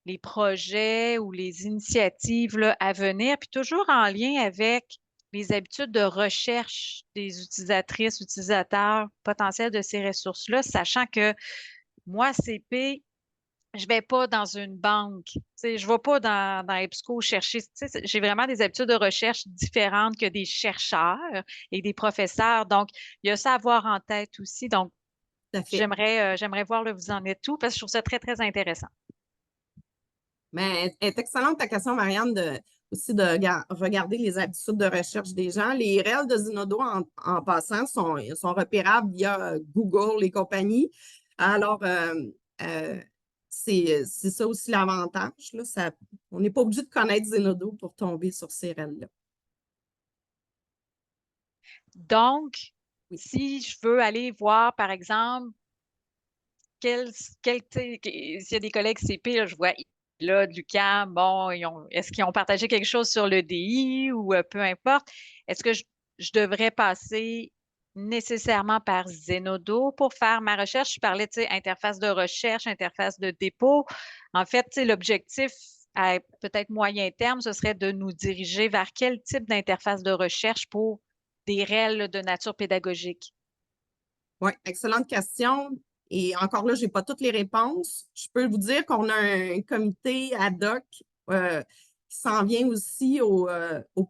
les projets ou les initiatives là, à venir, puis toujours en lien avec les habitudes de recherche des utilisatrices, utilisateurs potentiels de ces ressources-là, sachant que moi, CP, je vais pas dans une banque. Tu sais, je vais pas dans EBSCO chercher. Tu sais, j'ai vraiment des habitudes de recherche différentes que des chercheurs et des professeurs. Donc, il y a ça à avoir en tête aussi. Donc,
Tout à fait.
j'aimerais voir là, vous en êtes tout parce que je trouve ça très, très intéressant.
Mais elle est excellente ta question, Marianne, aussi de regarder les habitudes de recherche des gens. Les REL de Zenodo, en passant, sont repérables via Google et compagnie. Alors, euh, c'est ça aussi l'avantage, là. On n'est pas obligé de connaître Zenodo pour tomber sur ces REL-là.
Donc,
Oui.
si je veux aller voir, par exemple, tu sais, s'il y a des collègues CP, là, je vois là, de l'UQAM, bon, est-ce qu'ils ont partagé quelque chose sur le DI ou peu importe. Est-ce que je devrais passer nécessairement par Zenodo pour faire ma recherche? Je parlais, tu sais, interface de recherche, interface de dépôt. En fait, tu sais, l'objectif à peut-être moyen terme, ce serait de nous diriger vers quel type d'interface de recherche pour des règles de nature pédagogique.
Oui, excellente question. Et encore là, je n'ai pas toutes les réponses. Je peux vous dire qu'on a un comité ad hoc qui s'en vient aussi au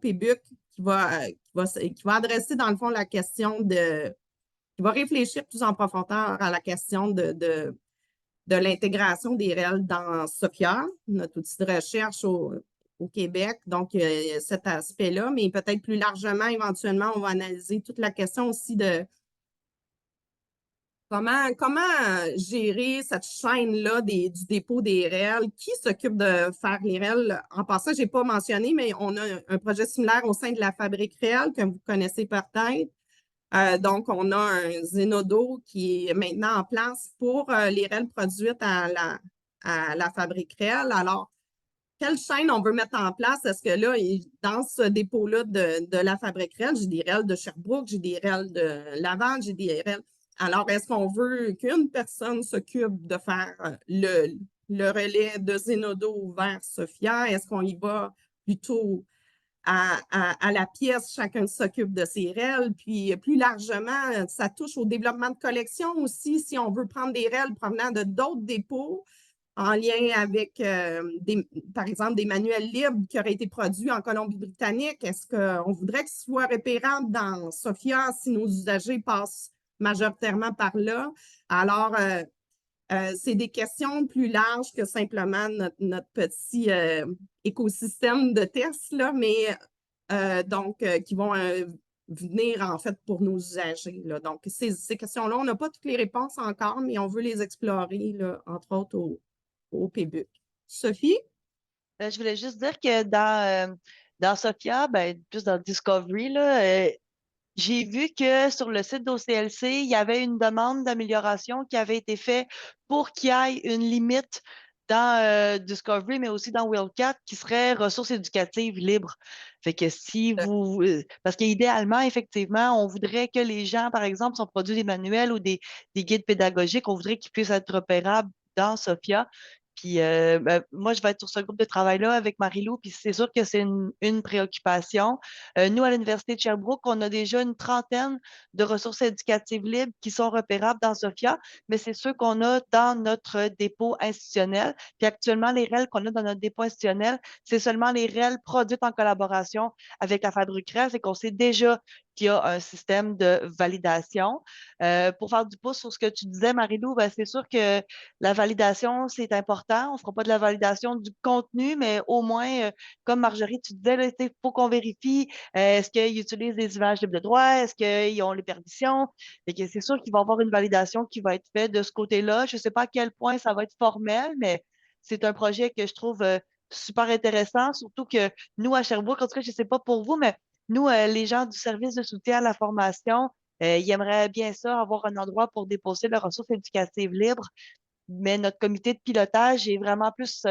PBUC qui va adresser, dans le fond, la question qui va réfléchir plus en profondeur à la question de l'intégration des REL dans SOFIA, notre outil de recherche au Québec. Donc, cet aspect-là, mais peut-être plus largement, éventuellement, on va analyser toute la question aussi de comment gérer cette chaîne-là du dépôt des REL? Qui s'occupe de faire les REL? En passant, je n'ai pas mentionné, mais on a un projet similaire au sein de la Fabrique REL, que vous connaissez peut-être. Donc, on a un Zenodo qui est maintenant en place pour les REL produites à la Fabrique REL. Alors, quelle chaîne on veut mettre en place? Est-ce que là, dans ce dépôt-là de la Fabrique REL, j'ai des REL de Sherbrooke, j'ai des REL de Laval, j'ai des REL. Alors, est-ce qu'on veut qu'une personne s'occupe de faire le relais de Zenodo vers Sophia? Est-ce qu'on y va plutôt à la pièce, chacun s'occupe de ses REL? Puis plus largement, ça touche au développement de collection aussi. Si on veut prendre des REL provenant de d'autres dépôts, en lien avec, par exemple, des manuels libres qui auraient été produits en Colombie-Britannique. Est-ce qu'on voudrait qu'ils soient repérables dans SOFIA si nos usagers passent majoritairement par là? Alors, c'est des questions plus larges que simplement notre petit écosystème de tests, là, mais donc qui vont venir en fait pour nos usagers, là. Donc, ces questions-là, on n'a pas toutes les réponses encore, mais on veut les explorer, là, entre autres au PBUC. Sophie?
Je voulais juste dire que dans Sophia, ben, plus dans Discovery, là, j'ai vu que sur le site d'OCLC, il y avait une demande d'amélioration qui avait été faite pour qu'il y ait une limite dans Discovery, mais aussi dans Wildcat, qui serait ressources éducatives libres. Fait que si vous... parce qu'idéalement, effectivement, on voudrait que les gens, par exemple, si on produit des manuels ou des guides pédagogiques, on voudrait qu'ils puissent être repérables dans Sophia. Puis ben, moi, je vais être sur ce groupe de travail-là avec Marie-Lou, puis c'est sûr que c'est une préoccupation. Nous, à l'Université de Sherbrooke, on a déjà une trentaine de ressources éducatives libres qui sont repérables dans SOFIA, mais c'est ceux qu'on a dans notre dépôt institutionnel. Puis actuellement, les REL qu'on a dans notre dépôt institutionnel, c'est seulement les REL produites en collaboration avec la Fabrique REL, c'est qu'on sait déjà qu'il y a un système de validation. Pour faire du pouce sur ce que tu disais, Marie-Lou, ben, c'est sûr que la validation, c'est important. On ne fera pas de la validation du contenu, mais au moins, comme Marjorie, tu disais, il faut qu'on vérifie est-ce qu'ils utilisent des images libres de droit, est-ce qu'ils ont les permissions. C'est sûr qu'il va y avoir une validation qui va être faite de ce côté-là. Je ne sais pas à quel point ça va être formel, mais c'est un projet que je trouve super intéressant, surtout que nous, à Sherbrooke, en tout cas, je ne sais pas pour vous, mais nous, les gens du service de soutien à la formation, ils aimeraient bien ça, avoir un endroit pour déposer leurs ressources éducatives libres, mais notre comité de pilotage est vraiment plus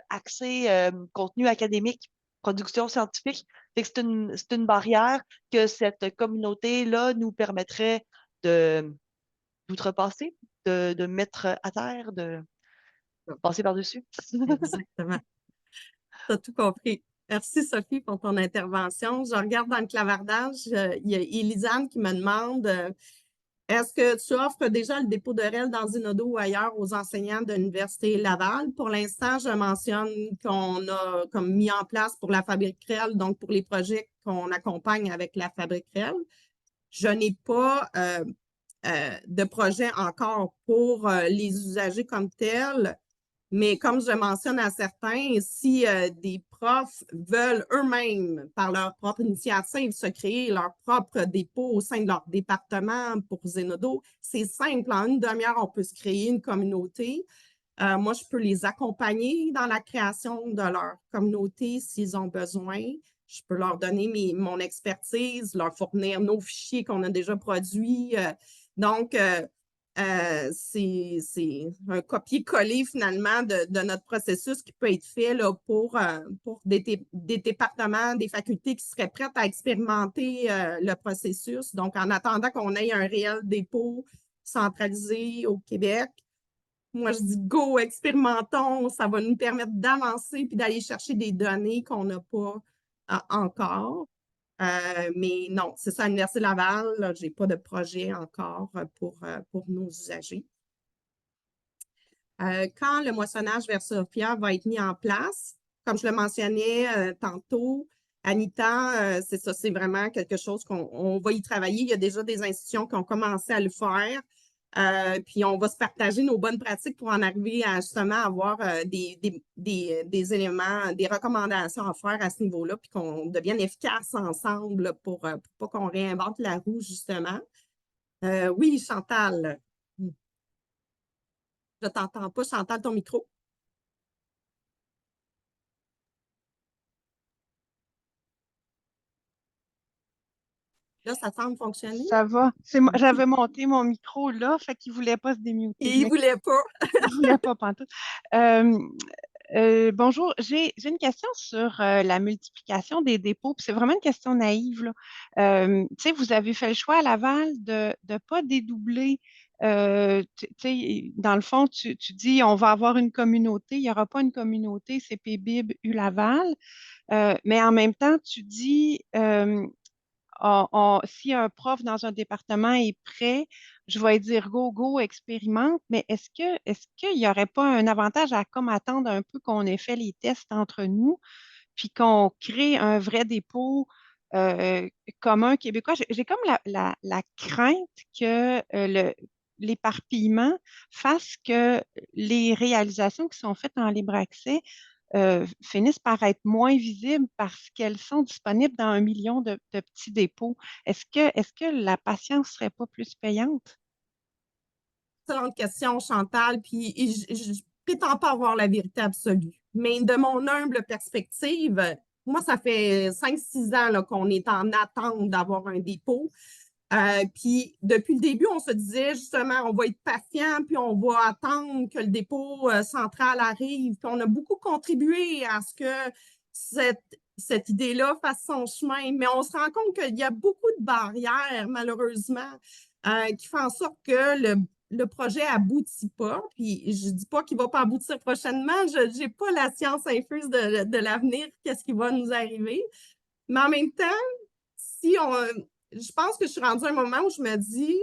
axé contenu académique, production scientifique. Fait que c'est une barrière que cette communauté-là nous permettrait d'outrepasser, de mettre à terre, de passer par-dessus.
Exactement. Tu as tout compris. Merci, Sophie, pour ton intervention. Je regarde dans le clavardage. Il y a Elisane qui me demande Est-ce que tu offres déjà le dépôt de REL dans Zenodo ou ailleurs aux enseignants de l'Université Laval? Pour l'instant, je mentionne qu'on a comme mis en place pour la Fabrique REL, donc pour les projets qu'on accompagne avec la Fabrique REL. Je n'ai pas de projet encore pour les usagers comme tels, mais comme je mentionne à certains, si des profs veulent eux-mêmes, par leur propre initiative, se créer leur propre dépôt au sein de leur département pour Zenodo, c'est simple. En une demi-heure, on peut se créer une communauté. Moi, je peux les accompagner dans la création de leur communauté s'ils ont besoin. Je peux leur donner mon expertise, leur fournir nos fichiers qu'on a déjà produits. Donc, c'est un copier-coller finalement de notre processus qui peut être fait là, pour des départements, des facultés qui seraient prêtes à expérimenter le processus. Donc, en attendant qu'on ait un réel dépôt centralisé au Québec, moi, je dis go, expérimentons, ça va nous permettre d'avancer puis d'aller chercher des données qu'on n'a pas encore. Mais non, c'est ça, à l'Université Laval, je n'ai pas de projet encore pour nos usagers. Quand le moissonnage vers Sophia va être mis en place, comme je le mentionnais tantôt, Anita, c'est ça, c'est vraiment quelque chose qu'on va y travailler. Il y a déjà des institutions qui ont commencé à le faire. Puis on va se partager nos bonnes pratiques pour en arriver à justement avoir des éléments, des recommandations à faire à ce niveau-là, puis qu'on devienne efficace ensemble pour pas qu'on réinvente la roue, justement. Oui, Chantal. Je ne t'entends pas, Chantal, ton micro. Là, ça semble fonctionner.
Ça va. J'avais monté mon micro là, fait qu'il ne voulait pas se démuter.
Et il ne voulait pas.
Il ne voulait pas pantoute. Bonjour, j'ai une question sur la multiplication des dépôts. C'est vraiment une question naïve, là. Tu sais, vous avez fait le choix à Laval de ne pas dédoubler. Dans le fond, tu dis on va avoir une communauté. Il n'y aura pas une communauté CPBIB U-Laval. Mais en même temps, tu dis si un prof dans un département est prêt, je vais dire go, go, expérimente, mais est-ce qu'il n'y aurait pas un avantage à comme attendre un peu qu'on ait fait les tests entre nous, puis qu'on crée un vrai dépôt commun québécois? J'ai comme la crainte que l'éparpillement fasse que les réalisations qui sont faites en libre accès finissent par être moins visibles parce qu'elles sont disponibles dans 1 million de petits dépôts. Est-ce que la patience ne serait pas plus payante?
Excellente question, Chantal. Puis je ne prétends pas avoir la vérité absolue. Mais de mon humble perspective, moi, ça fait 5-6 ans qu'on est en attente d'avoir un dépôt. Puis depuis le début, on se disait justement, on va être patient, puis on va attendre que le dépôt central arrive. Puis on a beaucoup contribué à ce que cette idée-là fasse son chemin. Mais on se rend compte qu'il y a beaucoup de barrières, malheureusement, qui font en sorte que le projet n'aboutit pas. Puis je ne dis pas qu'il ne va pas aboutir prochainement. Je n'ai pas la science infuse de l'avenir, qu'est-ce qui va nous arriver. Mais en même temps, je pense que je suis rendue à un moment où je me dis,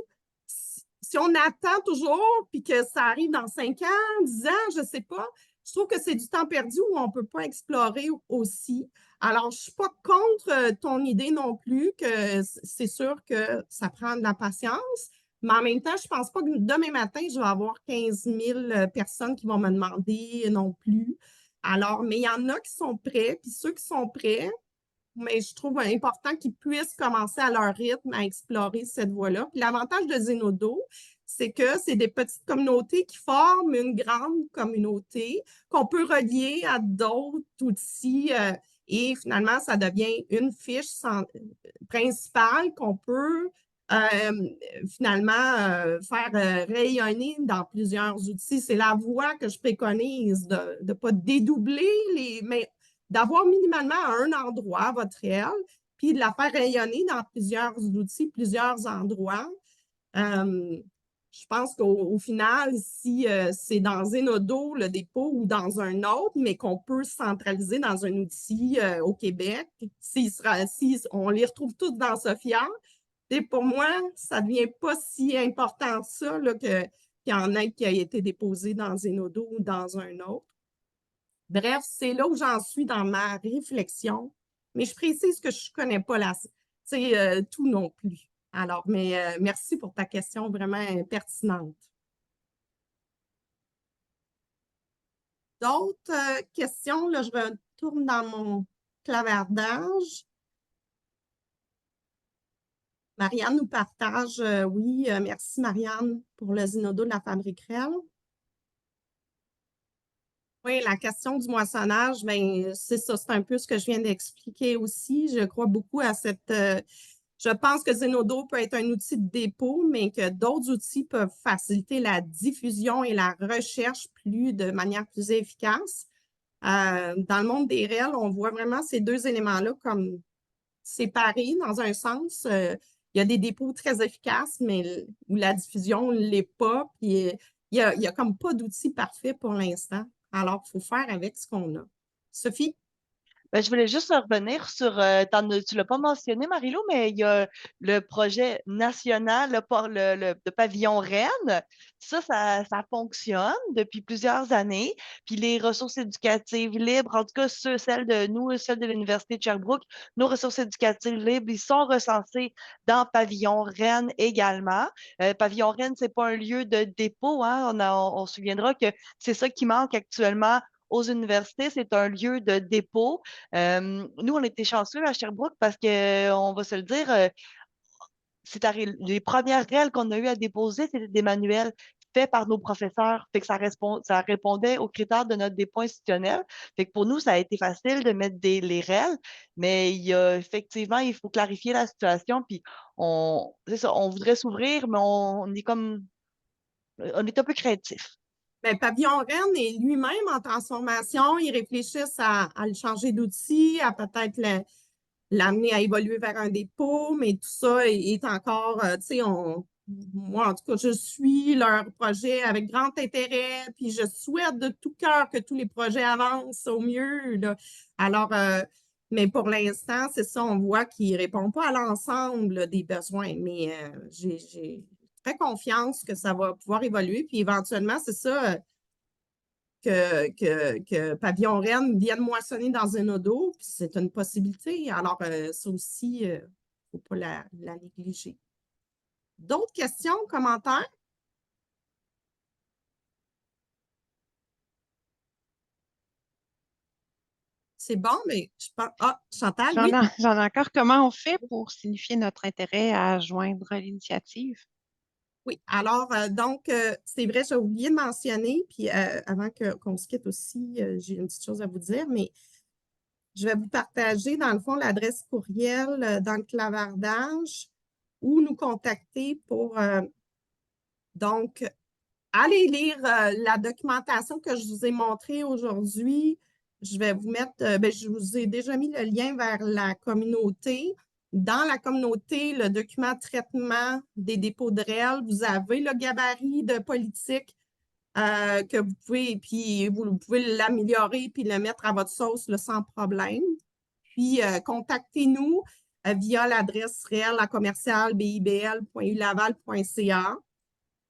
si on attend toujours puis que ça arrive dans 5 ans, 10 ans, je ne sais pas, je trouve que c'est du temps perdu où on ne peut pas explorer aussi. Alors, je ne suis pas contre ton idée non plus, que c'est sûr que ça prend de la patience, mais en même temps, je ne pense pas que demain matin, je vais avoir 15 000 personnes qui vont me demander non plus. Alors, mais il y en a qui sont prêts, puis ceux qui sont prêts, mais je trouve important qu'ils puissent commencer à leur rythme à explorer cette voie-là. Puis l'avantage de Zenodo, c'est que c'est des petites communautés qui forment une grande communauté qu'on peut relier à d'autres outils et finalement, ça devient une fiche principale qu'on peut finalement faire rayonner dans plusieurs outils. C'est la voie que je préconise de ne pas dédoubler mais d'avoir minimalement à un endroit votre réel, puis de la faire rayonner dans plusieurs outils, plusieurs endroits. Je pense qu'au final, si c'est dans Zenodo, le dépôt, ou dans un autre, mais qu'on peut centraliser dans un outil au Québec, si on les retrouve tous dans Sophia, Et pour moi, ça ne devient pas si important ça, là, qu'il y en ait qui a été déposé dans Zenodo ou dans un autre. Bref, c'est là où j'en suis dans ma réflexion. Mais je précise que je ne connais pas tout non plus. Alors, mais merci pour ta question vraiment pertinente. D'autres questions? Là, je retourne dans mon clavardage. Marianne nous partage, oui, merci Marianne pour le Zenodo de la Fabrique Réelle. Oui, la question du moissonnage, ben, c'est ça, c'est un peu ce que je viens d'expliquer aussi. Je crois beaucoup à je pense que Zenodo peut être un outil de dépôt, mais que d'autres outils peuvent faciliter la diffusion et la recherche de manière plus efficace. Dans le monde des réels, on voit vraiment ces deux éléments-là comme séparés dans un sens. Il y a des dépôts très efficaces, mais où la diffusion ne l'est pas. Puis il y a comme pas d'outil parfait pour l'instant. Alors, il faut faire avec ce qu'on a. Sophie?
Ben, je voulais juste revenir sur, tu l'as pas mentionné, Marie-Lou, mais il y a le projet national, le pavillon Rennes. Ça fonctionne depuis plusieurs années. Puis les ressources éducatives libres, en tout cas celles de l'Université de Sherbrooke, nos ressources éducatives libres, ils sont recensés dans pavillon Rennes également. Pavillon Rennes, c'est pas un lieu de dépôt, hein. On se souviendra que c'est ça qui manque actuellement aux universités, c'est un lieu de dépôt. Nous, on était chanceux à Sherbrooke parce que, on va se le dire, les premières réelles qu'on a eu à déposer, c'était des manuels faits par nos professeurs. Fait que ça répondait aux critères de notre dépôt institutionnel. Fait que pour nous, ça a été facile de mettre les réels, mais effectivement, il faut clarifier la situation. Puis c'est ça, on voudrait s'ouvrir, mais on est un peu craintif.
Bien, Pavillon Rennes est lui-même en transformation. Ils réfléchissent à le changer d'outil, à peut-être l'amener à évoluer vers un dépôt, mais tout ça est encore, moi, en tout cas, je suis leur projet avec grand intérêt, puis je souhaite de tout cœur que tous les projets avancent au mieux, là. Alors, mais pour l'instant, c'est ça, on voit qu'ils ne répondent pas à l'ensemble des besoins, mais j'ai très confiance que ça va pouvoir évoluer, puis éventuellement, c'est ça, que Pavillon Rennes vienne moissonner dans Zenodo, puis c'est une possibilité. Alors, ça aussi, il ne faut pas la négliger. D'autres questions, commentaires? C'est bon, mais je pense. Ah, Chantal, oui.
J'en ai encore. Comment on fait pour signifier notre intérêt à joindre l'initiative?
Oui, alors, donc, c'est vrai, j'ai oublié de mentionner, puis avant qu'on se quitte aussi, j'ai une petite chose à vous dire, mais je vais vous partager, dans le fond, l'adresse courriel dans le clavardage ou nous contacter pour, donc, allez lire la documentation que je vous ai montrée aujourd'hui. Je vais vous mettre, je vous ai déjà mis le lien vers la communauté. Dans la communauté, le document traitement des dépôts de REEL, vous avez le gabarit de politique que vous pouvez, puis vous pouvez l'améliorer puis le mettre à votre sauce là, sans problème. Puis, contactez-nous via l'adresse réel@commercial.bibl.ulaval.ca.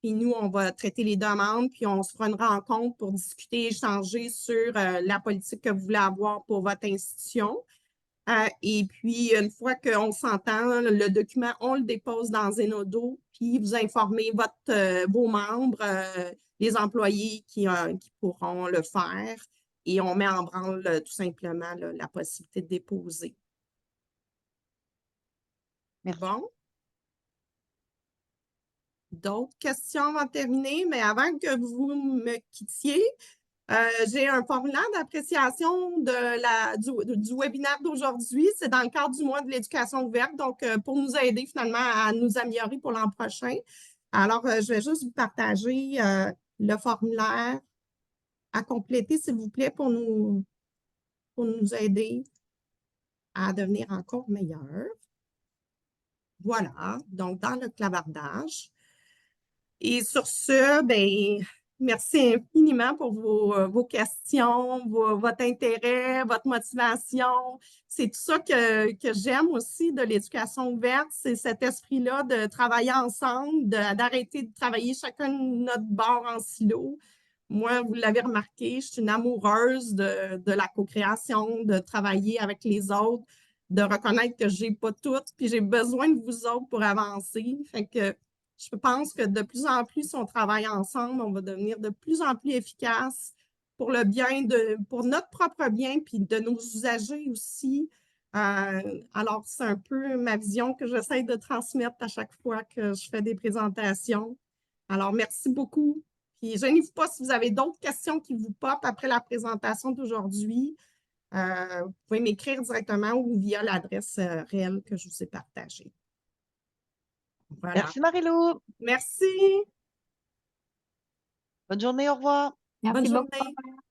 Puis nous, on va traiter les demandes, puis on se fera une rencontre pour discuter, échanger sur la politique que vous voulez avoir pour votre institution. Et puis, une fois qu'on s'entend, le document, on le dépose dans Zenodo, puis vous informez vos membres, les employés qui pourront le faire, et on met en branle tout simplement là, la possibilité de déposer.
Merci.
Bon. D'autres questions avant de terminer, mais avant que vous me quittiez, j'ai un formulaire d'appréciation du webinaire d'aujourd'hui. C'est dans le cadre du mois de l'éducation ouverte, donc pour nous aider finalement à nous améliorer pour l'an prochain. Alors, je vais juste vous partager le formulaire à compléter, s'il vous plaît, pour nous aider à devenir encore meilleurs. Voilà, donc dans le clavardage. Et sur ce, ben, Merci infiniment pour vos questions, votre intérêt, votre motivation. C'est tout ça que j'aime aussi de l'éducation ouverte, c'est cet esprit-là de travailler ensemble, d'arrêter de travailler chacun de notre bord en silo. Moi, vous l'avez remarqué, je suis une amoureuse de la co-création, de travailler avec les autres, de reconnaître que j'ai pas tout, puis j'ai besoin de vous autres pour avancer. Fait que je pense que de plus en plus, si on travaille ensemble, on va devenir de plus en plus efficace pour le bien pour notre propre bien, puis de nos usagers aussi. Alors, c'est un peu ma vision que j'essaie de transmettre à chaque fois que je fais des présentations. Alors, merci beaucoup. Puis, gênez-vous pas si vous avez d'autres questions qui vous popent après la présentation d'aujourd'hui. Vous pouvez m'écrire directement ou via l'adresse réelle que je vous ai partagée. Voilà.
Merci, Marie-Lou.
Merci.
Bonne journée, au revoir.
Bonne
Merci beaucoup.
journée.